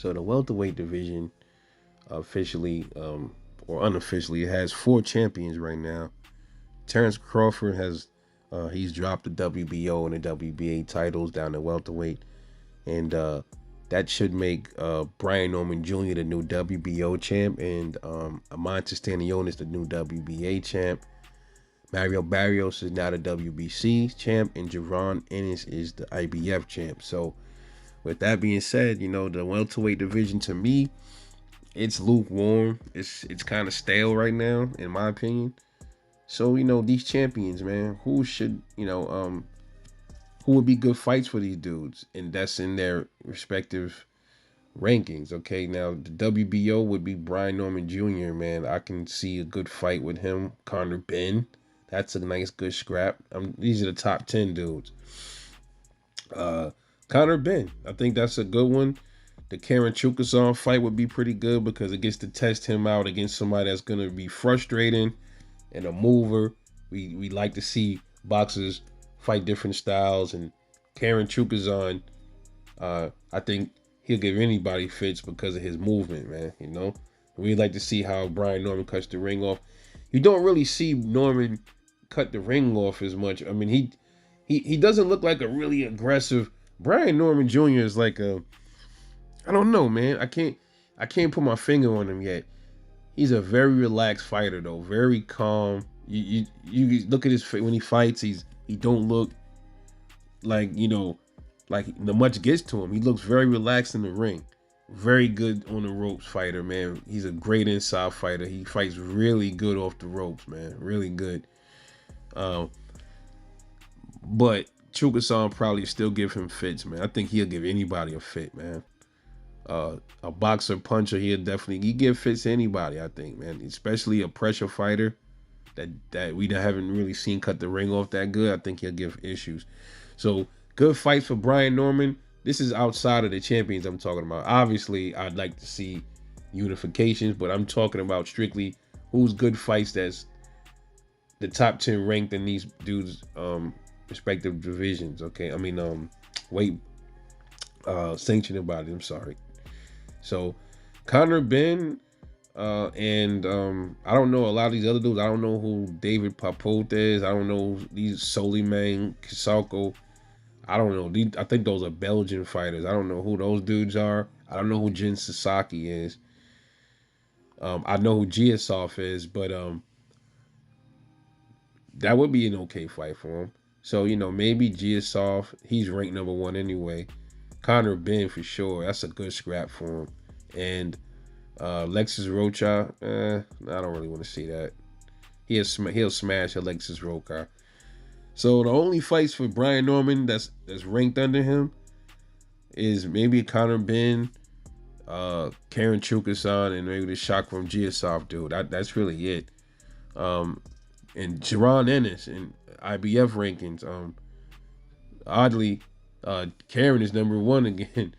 So the welterweight division officially or unofficially has four champions right now. Terrence Crawford has he's dropped the WBO and the WBA titles down to welterweight, and that should make Brian Norman Jr. the new WBO champ, and Amonte Stanionis the new WBA champ. Mario Barrios is now the WBC champ, and Javon Ennis is the IBF champ. So, with that being said, the welterweight division to me, it's lukewarm. It's kind of stale right now, in my opinion. So, these champions, man, who would be good fights for these dudes, and that's in their respective rankings. Okay, now the WBO would be Brian Norman Jr. Man, I can see a good fight with him. Conor Ben, that's a nice good scrap. These are the top 10 dudes. Uh, Conor Ben, I think that's a good one. The Karen Chukazan fight would be pretty good because it gets to test him out against somebody that's gonna be frustrating and a mover. We like to see boxers fight different styles, and Karen Chukazan, I think he'll give anybody fits because of his movement, man. We like to see how Brian Norman cuts the ring off. You don't really see Norman cut the ring off as much. I mean, he doesn't look like a really aggressive. Brian Norman Jr. is like I don't know, man. I can't put my finger on him yet. He's a very relaxed fighter though, very calm. You look at his face when he fights. He don't look like like much gets to him. He looks very relaxed in the ring. Very good on the ropes fighter, man. He's a great inside fighter. He fights really good off the ropes, man. Really good. Um, but Chukasan probably still give him fits, man. I think he'll give anybody a fit, man. A boxer puncher, he give fits to anybody, I think, man. Especially a pressure fighter that we haven't really seen cut the ring off that good. I think he'll give issues. So good fight for Brian Norman. This is outside of the champions I'm talking about. Obviously, I'd like to see unifications, but I'm talking about strictly who's good fights that's the top 10 ranked in these dudes' respective divisions. Okay, I mean weight sanctioned body. I'm sorry. So Conor Ben and I don't know a lot of these other dudes. I don't know who David Papote is. I don't know these Soliman Kisako. I don't know. I think those are Belgian fighters. I don't know who those dudes are. I don't know who Jin Sasaki is. I know who Giasov is, but that would be an okay fight for him. So maybe Giasov. He's ranked number one anyway. Conor Ben for sure. That's a good scrap for him. And Lexus Rocha, I don't really want to see that. He'll smash Alexis Rocha. So the only fights for Brian Norman that's ranked under him is maybe Conor Ben, Karen Chukasan, and maybe the shock from Giasov dude. That's really it. And Jaron Ennis in IBF rankings. Oddly, Karen is number one again,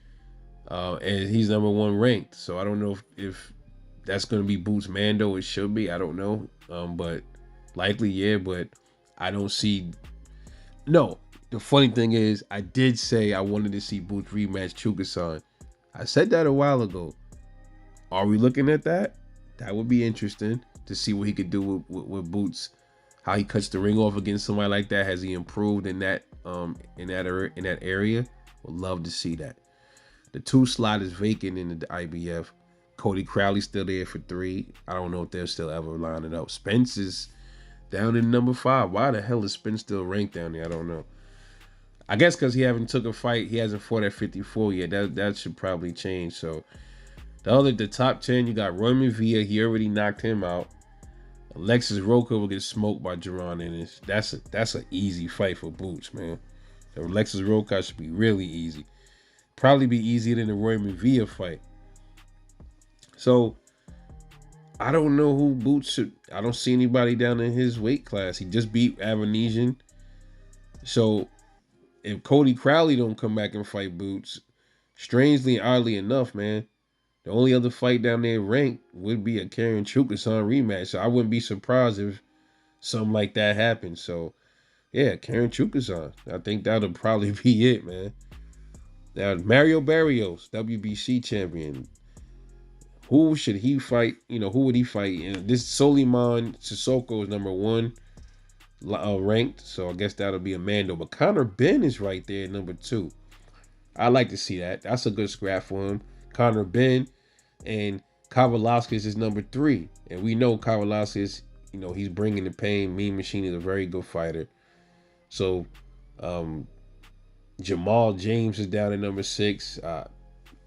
and he's number one ranked. So I don't know if that's going to be Boots Mando. It should be. I don't know, but likely yeah. But I don't see. No, the funny thing is, I did say I wanted to see Boots rematch Chukasan. I said that a while ago. Are we looking at that? That would be interesting to see what he could do with Boots. How he cuts the ring off against somebody like that. Has he improved in that area? Would love to see that. The 2 slot is vacant in the IBF. Cody Crowley's still there for 3. I don't know if they'll still ever line it up. Spence is down in number 5. Why the hell is Spence still ranked down there? I don't know. I guess because he hasn't took a fight. He hasn't fought at 54 yet. That should probably change. So the top 10, you got Roman Villa. He already knocked him out. Alexis Rocha will get smoked by Jaron Ennis. That's an easy fight for Boots, man. So Alexis Rocha should be really easy. Probably be easier than the Roman Villa fight. So I don't know who Boots should. I don't see anybody down in his weight class. He just beat Avanesian. So if Cody Crowley don't come back and fight Boots, strangely, oddly enough, man, the only other fight down there ranked would be a Karen Chukasan rematch. So I wouldn't be surprised if something like that happened. So yeah, Karen Chukasan. I think that'll probably be it, man. Now Mario Barrios, WBC champion. Who should he fight? Who would he fight? And this Soliman Sissoko is number one ranked, so I guess that'll be Amando. But Conor Ben is right there, number two. I like to see that. That's a good scrap for him. Conor Ben and Kavalauskas is number three, and we know Kavalauskas. He's bringing the pain. Mean Machine is a very good fighter. So, Jamal James is down at number six.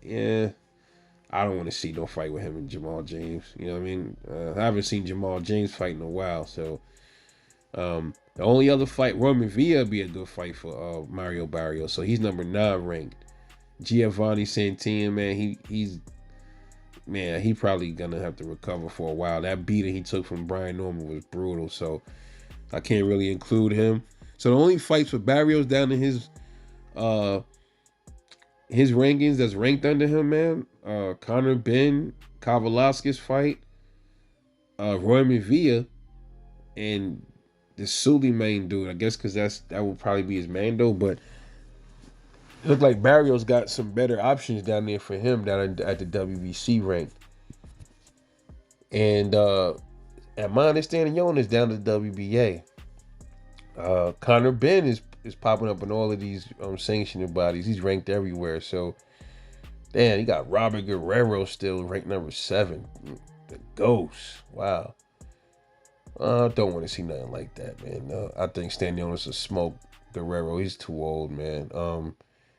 Yeah, I don't want to see no fight with him and Jamal James. You know what I mean? I haven't seen Jamal James fight in a while. So the only other fight, Roman Villa, be a good fight for Mario Barrios. So he's number 9 ranked. Giovanni Santin, man, he probably gonna have to recover for a while. That beating he took from Brian Norman was brutal. So I can't really include him. So the only fights for Barrios down in his rankings that's ranked under him, man. Conor Ben, Kavalauskas fight, Roy Villa, and the Sully main dude. I guess because that will probably be his Mando, but it looked like Barrios got some better options down there for him down at the WBC rank. And at my understanding, Jonas down to the WBA. Conor Ben is popping up in all of these sanctioning bodies. He's ranked everywhere. So, damn, he got Robert Guerrero still ranked number 7. The Ghost. Wow. I don't want to see nothing like that, man. I think Stanionis will smoke Guerrero. He's too old, man.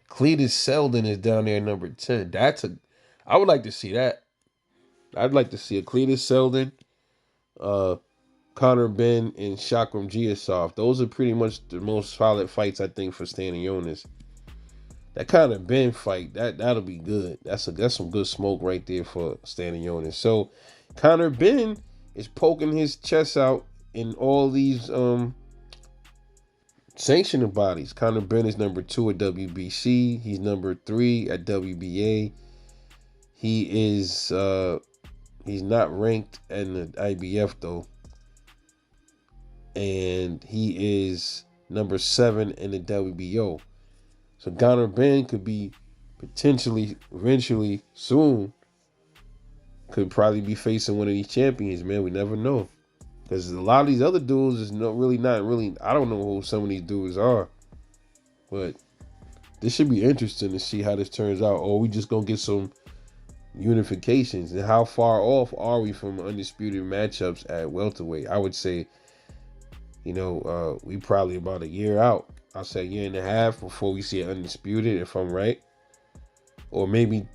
Cletus Selden is down there number 10. I would like to see that. I'd like to see a Cletus Selden, Conor Ben, and Shakram Giasov. Those are pretty much the most solid fights, I think, for Stanionis. That Conor Ben fight, that'll be good. That's some good smoke right there for Stanionis. So Conor Ben is poking his chest out in all these sanctioning bodies. Conor Ben is number 2 at WBC. He's number 3 at WBA. He is he's not ranked in the IBF though. And he is number 7 in the WBO. So Conor Ben could be potentially, eventually, soon, could probably be facing one of these champions, man. We never know. Because a lot of these other dudes is not really, I don't know who some of these dudes are. But this should be interesting to see how this turns out. Or we just going to get some unifications. And how far off are we from undisputed matchups at welterweight? I would say, we probably about a year out. I'll say a year and a half before we see it undisputed, if I'm right. Or maybe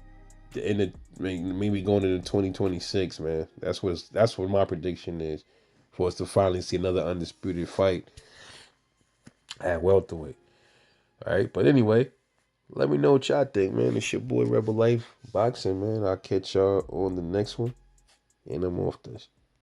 maybe going into 2026, man. That's what my prediction is, for us to finally see another undisputed fight at welterweight. All right, but anyway, let me know what y'all think, man. It's your boy Rebel Life Boxing, man. I'll catch y'all on the next one, and I'm off this.